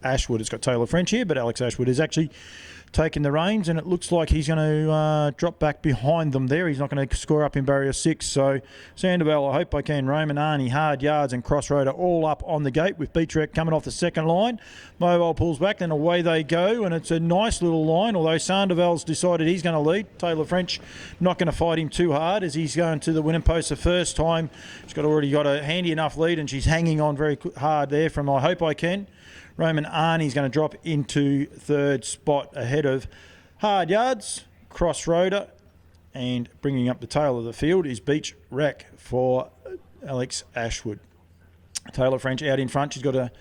Ashwood. It's got Taylor French here, but Alex Ashwood is actually taking the reins, and it looks like he's going to drop back behind them there. He's not going to score up in barrier 6. So Sandoval, I Hope I Can, Roman Arnie, Hard Yards and Crossroad are all up on the gate with Beatrek coming off the second line. Mobile pulls back, then away they go, and it's a nice little line, although Sandoval's decided he's going to lead. Taylor French not going to fight him too hard as he's going to the winning post the first time. She's already got a handy enough lead, and she's hanging on very hard there from I Hope I Can. Roman Arnie's going to drop into third spot ahead of Hard Yards, Crossroader, and bringing up the tail of the field is Beach Wreck for Alex Ashwood. Taylor French out in front. She's got a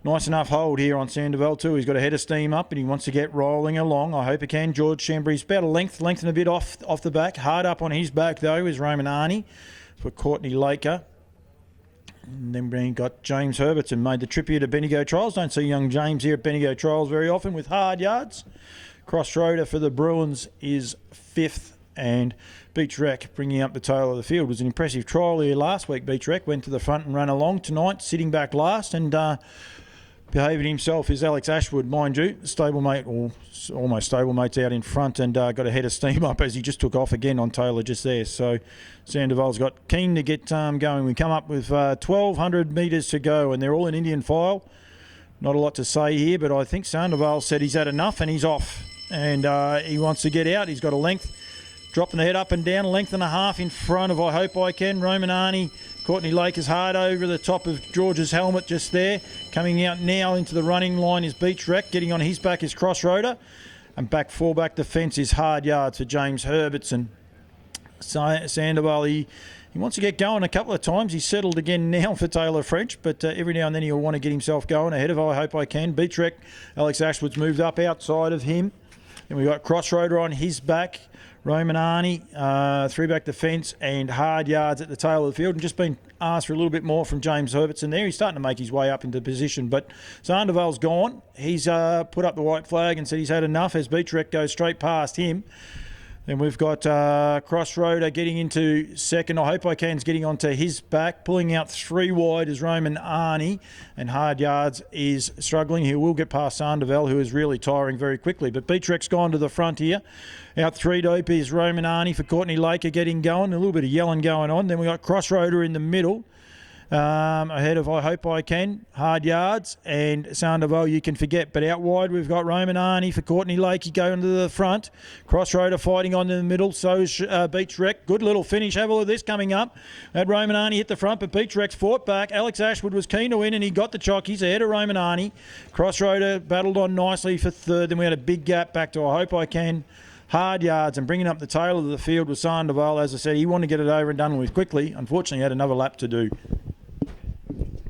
nice enough hold here on Sandoval too. He's got a head of steam up and he wants to get rolling along. I Hope he can. George Chambry's about a lengthen a bit off the back. Hard up on his back though is Roman Arnie for Courtney Laker. And then we got James Herbertson made the trip here to Bendigo Trials. Don't see young James here at Bendigo Trials very often with Hard Yards. Crossroader for the Bruins is 5th, and Beach Wreck bringing up the tail of the field. It was an impressive trial here last week. Beach Wreck went to the front and ran along tonight, sitting back last, and behaving himself is Alex Ashwood, mind you, stablemate or almost stablemates out in front, and got a head of steam up as he just took off again on Taylor just there. So Sandoval's got keen to get going. We come up with 1,200 metres to go, and they're all in Indian file. Not a lot to say here, but I think Sandoval said he's had enough and he's off. And he wants to get out. He's got a length, dropping the head up and down, a length and a half in front of I Hope I Can. Roman Arnie, Courtney Lake is hard over the top of George's helmet just there. Coming out now into the running line is Beach Wreck. Getting on his back is Crossroader. And back fullback defence is Hard Yards for James Herbertson. Sandoval, he wants to get going a couple of times. He's settled again now for Taylor French, but every now and then he'll want to get himself going ahead of I Hope I Can. Beach Wreck, Alex Ashwood's moved up outside of him. Then we've got Crossroader on his back. Roman Arnie, 3-back defence, and Hard Yards at the tail of the field. And just been asked for a little bit more from James Herbertson there. He's starting to make his way up into position, but Sandoval's gone. He's put up the white flag and said he's had enough as Beach Wreck goes straight past him. Then we've got Crossroader getting into second. I Hope I Can's getting onto his back. Pulling out 3 wide is Roman Arnie. And Hard Yards is struggling. He will get past Sandoval, who is really tiring very quickly. But Beach Wreck's gone to the front here. Out 3 deep is Roman Arnie for Courtney Laker getting going. A little bit of yelling going on. Then we've got Crossroader in the middle. Ahead of I Hope I Can, Hard Yards, and Sandoval you can forget. But out wide we've got Roman Arnie for Courtney Lakey going to the front. Crossroader fighting on in the middle, so is Beach Wreck. Good little finish. Have a look at this coming up. Had Roman Arnie hit the front, but Beach Wreck's fought back. Alex Ashwood was keen to win and he got the chock. He's ahead of Roman Arnie. Crossroader battled on nicely for third. Then we had a big gap back to I Hope I Can, Hard Yards, and bringing up the tail of the field with Sandoval. As I said, he wanted to get it over and done with quickly. Unfortunately, he had another lap to do.